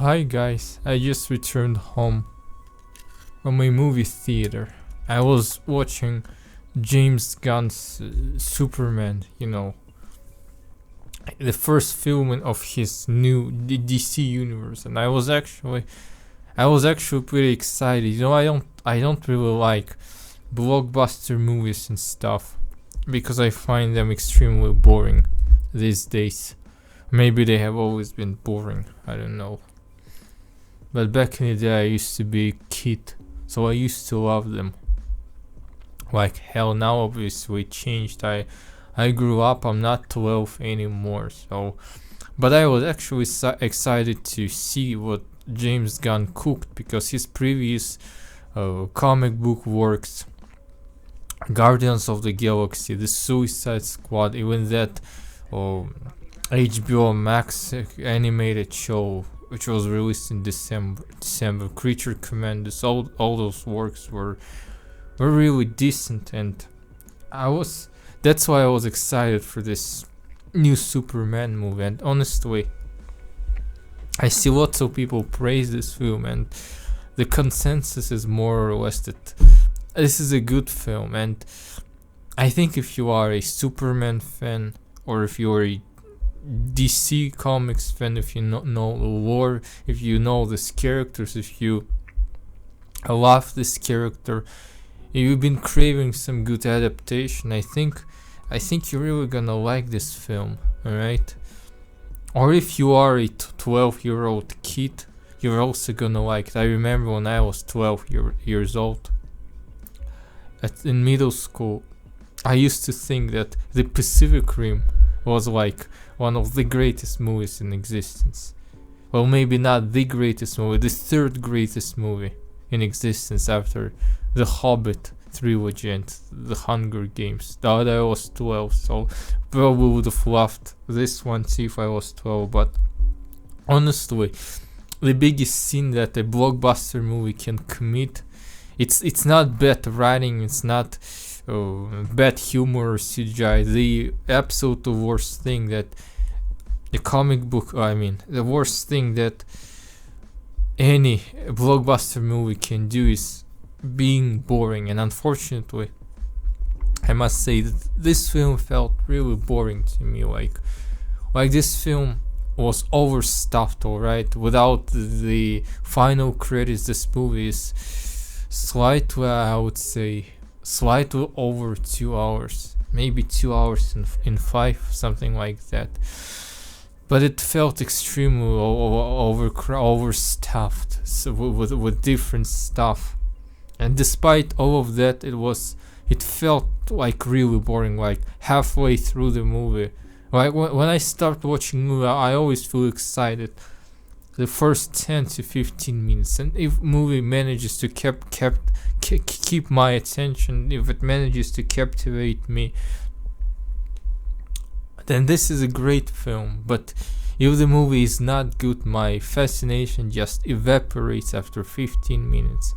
Hi guys, I just returned home from my movie theater. I was watching James Gunn's Superman, the first film of his new DC universe, and I was actually pretty excited. I don't really like blockbuster movies and stuff because I find them extremely boring these days. Maybe they have always been boring, I don't know. But back in the day I used to be a kid, so I used to love them. Like hell, now obviously it changed. I grew up, I'm not 12 anymore, so. But I was actually excited to see what James Gunn cooked because his previous comic book works, Guardians of the Galaxy, the Suicide Squad, even that HBO Max animated show which was released in December, Creature Commandos, all those works were really decent, and that's why I was excited for this new Superman movie. And honestly, I see lots of people praise this film, and the consensus is more or less that this is a good film. And I think if you are a Superman fan, or if you are a DC Comics fan, if you know the lore, if you know these characters, if you love this character, if you've been craving some good adaptation, I think you're really gonna like this film, alright? Or if you are a 12-year-old kid, you're also gonna like it. I remember when I was 12 years old, in middle school, I used to think that the Pacific Rim was like one of the greatest movies in existence. Well, maybe not the greatest movie, the third greatest movie in existence after The Hobbit trilogy and The Hunger Games. That I was 12, so probably would have loved this one too if I was 12. But honestly, the biggest sin that a blockbuster movie can commit, it's not bad writing, it's not bad humor or CGI. The absolute worst thing that the worst thing that any blockbuster movie can do is being boring. And unfortunately, I must say that this film felt really boring to me. Like this film was overstuffed, alright? Without the final credits, this movie is slightly, I would say, slightly over 2 hours, maybe 2 hours in 5, something like that. But it felt extremely overstuffed, so with different stuff. And despite all of that, it felt like really boring. Like halfway through the movie, like when I start watching movie, I always feel excited the first 10 to 15 minutes, and if movie manages to keep my attention, if it manages to captivate me, then this is a great film. But if the movie is not good, my fascination just evaporates after 15 minutes.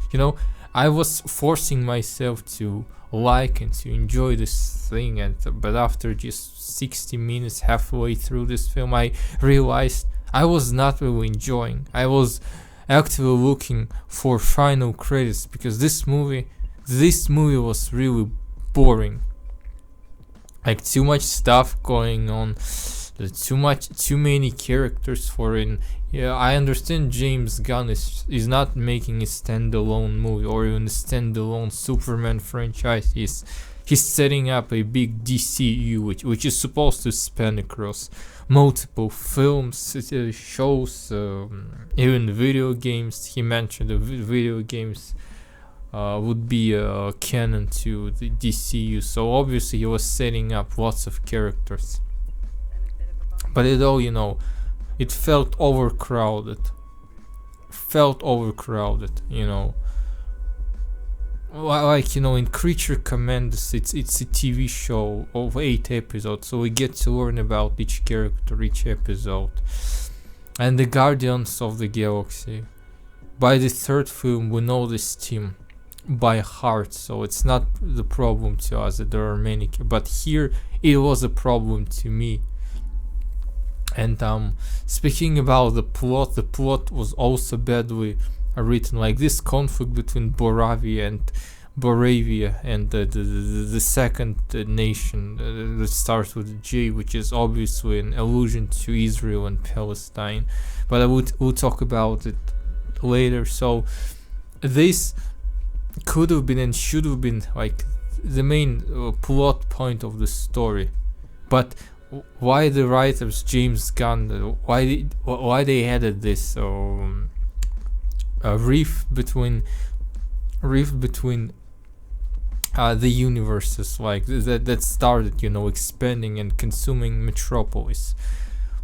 I was forcing myself to like and to enjoy this thing, but after just 60 minutes, halfway through this film, I realized I was not really enjoying. I was actively looking for final credits because this movie was really boring. Like too much stuff going on, too many characters for in. Yeah, I understand James Gunn is not making a standalone movie or even a standalone Superman franchise. He's setting up a big DCU which is supposed to span across multiple films, shows, even video games. He mentioned the video games would be canon to the DCU, so obviously he was setting up lots of characters. But it felt overcrowded. Like in Creature Commandos, it's a TV show of 8 episodes, so we get to learn about each character, each episode. And the Guardians of the Galaxy, by the third film, we know this team by heart, so it's not the problem to us that there are many. But here, it was a problem to me. And speaking about the plot was also badly written. Like this conflict between Boravia and the second nation that starts with J, which is obviously an allusion to Israel and Palestine. But we'll talk about it later. So this could have been and should have been like the main plot point of the story. But why the writers James Gunn why they added this rift between the universes like that started, expanding and consuming Metropolis.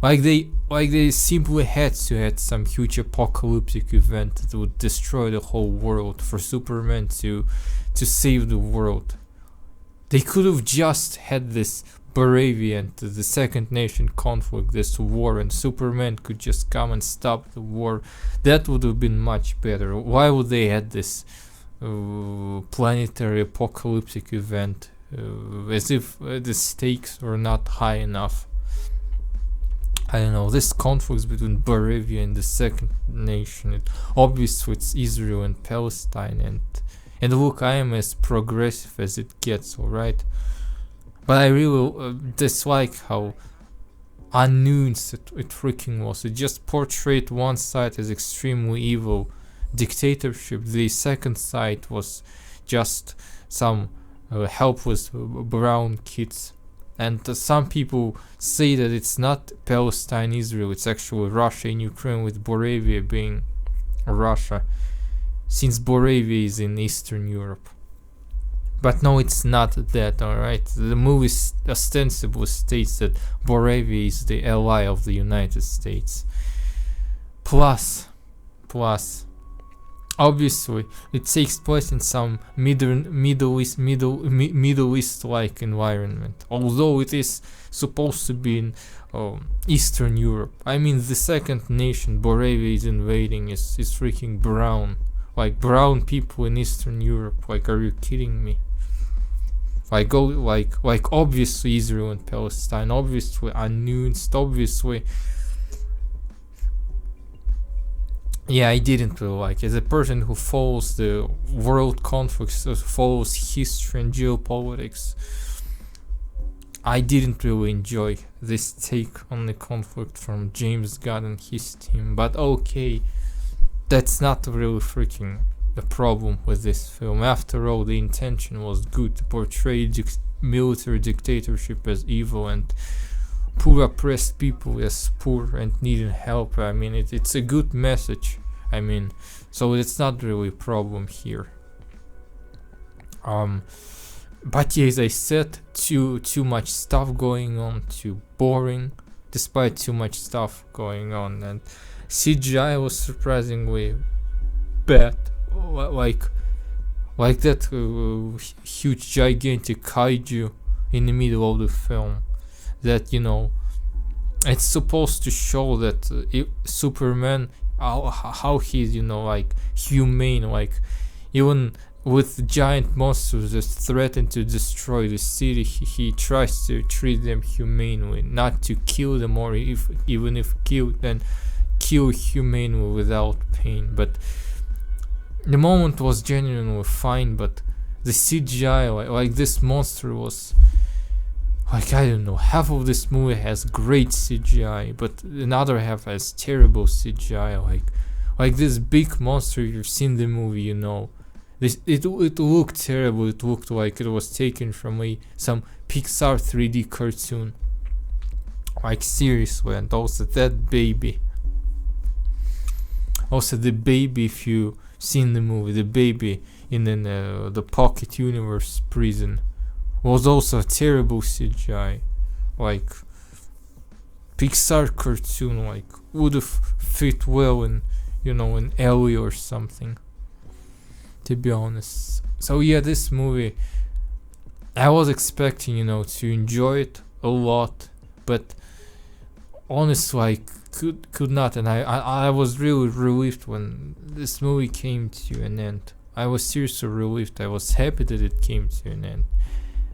Like they simply had to add some huge apocalyptic event that would destroy the whole world for Superman to save the world. They could have just had this Boravia and the second nation conflict, this war, and Superman could just come and stop the war. That would have been much better. Why would they add this planetary apocalyptic event as if the stakes were not high enough? I don't know, this conflict between Boravia and the second nation, obviously it's Israel and Palestine, and look, I am as progressive as it gets, alright? But I really dislike how unnuanced it freaking was. It just portrayed one side as extremely evil dictatorship. The second side was just some helpless brown kids. And some people say that it's not Palestine, Israel, it's actually Russia and Ukraine, with Boravia being Russia, since Boravia is in Eastern Europe. But no, it's not that, alright? The movie ostensibly states that Boravia is the ally of the United States. Plus, obviously, it takes place in some Middle East-like environment. Although it is supposed to be in Eastern Europe. I mean, the second nation Boravia is invading is freaking brown. Like, brown people in Eastern Europe. Like, are you kidding me? Like obviously Israel and Palestine, obviously unnuanced, obviously. Yeah, I didn't really like. As a person who follows the world conflicts, follows history and geopolitics, I didn't really enjoy this take on the conflict from James Gunn and his team. But okay, that's not really freaking the problem with this film. After all, the intention was good, to portray military dictatorship as evil and poor oppressed people as poor and needing help. I mean, it's a good message. I mean, so it's not really a problem here. But yeah, as I said, too much stuff going on, too boring, despite too much stuff going on, and CGI was surprisingly bad. Like that huge gigantic kaiju in the middle of the film, that it's supposed to show that Superman, how he's like humane, like even with giant monsters that threaten to destroy the city, he tries to treat them humanely, not to kill them, or even if killed, then kill humanely without pain. But the moment was genuinely fine, but the CGI, like this monster was, like, I don't know, half of this movie has great CGI, but another half has terrible CGI. Like this big monster you've seen the movie, it looked terrible. It looked like it was taken from some Pixar 3D cartoon. Like, seriously. And also that baby. Also the baby, if you seen the movie, the baby in the Pocket Universe prison was also a terrible CGI. Like, Pixar cartoon, like, would have fit well in an alley or something, to be honest. So yeah, this movie, I was expecting to enjoy it a lot, but honestly I could not, and I was really relieved when this movie came to an end. I was seriously relieved. I was happy that it came to an end.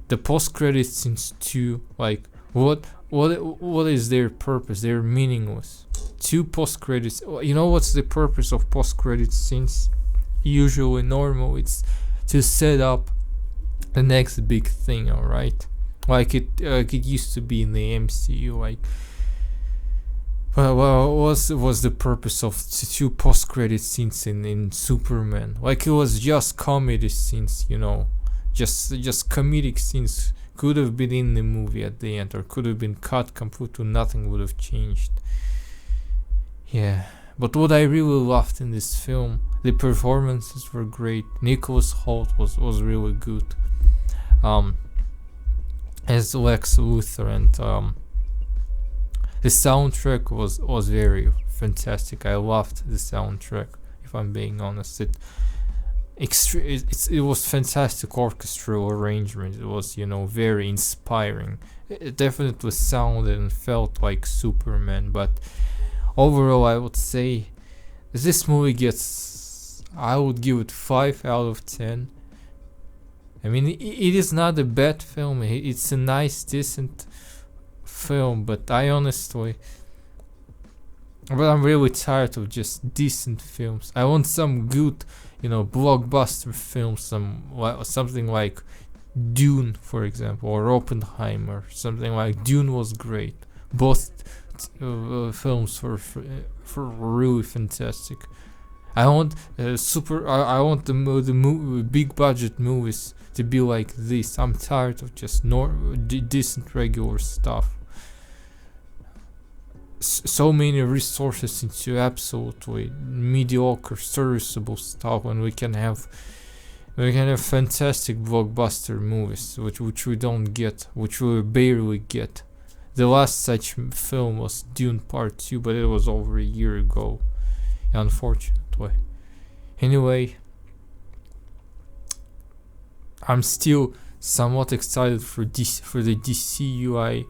The post-credit scenes too, like, What is their purpose? They're meaningless. Two post credits. You know what's the purpose of post credits scenes? Usually normal. It's to set up the next big thing. All right, like it used to be in the MCU. Like, well, what was the purpose of two post credit scenes in Superman? Like, it was just comedy scenes, you know, just comedic scenes. Could have been in the movie at the end, or could have been cut completely. Nothing would have changed. Yeah, but what I really loved in this film, the performances were great. Nicholas Hoult was really good, as Lex Luthor, and the soundtrack was very fantastic. I loved the soundtrack. If I'm being honest, it was fantastic orchestral arrangement. It was, you know, very inspiring. It definitely sounded and felt like Superman, but overall I would say this movie I would give it 5 out of 10. I mean, it is not a bad film. It's a nice, decent film, but I'm really tired of just decent films. I want some good, you know, blockbuster films, something like Dune, for example, or Oppenheimer. Something like Dune was great. Both films were really fantastic. I want I want the big budget movies to be like this. I'm tired of just decent regular stuff. So many resources into absolutely mediocre, serviceable stuff when we can have fantastic blockbuster movies, which we don't get, which we barely get. The last such film was Dune Part 2, but it was over a year ago, unfortunately. Anyway, I'm still somewhat excited for the DCU.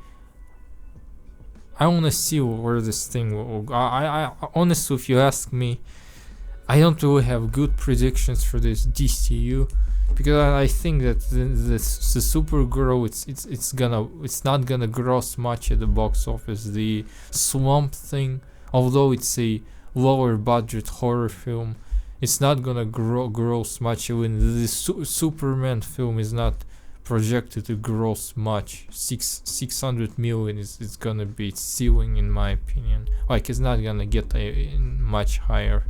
I want to see where this thing will go. I honestly, if you ask me, I don't really have good predictions for this DCU, because I think that the Supergirl, it's not gonna gross much at the box office. The Swamp Thing, although it's a lower budget horror film, it's not gonna gross much. Even the Superman film is not projected to gross much. 600 million is gonna be its ceiling, in my opinion. Like, it's not gonna get much higher.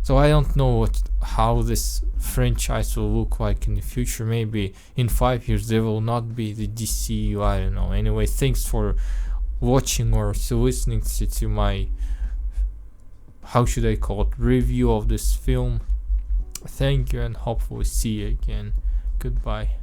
So I don't know how this franchise will look like in the future. Maybe in 5 years there will not be the DCU. I don't know. Anyway, thanks for watching or listening to my, how should I call it, review of this film. Thank you, and hopefully see you again. Goodbye.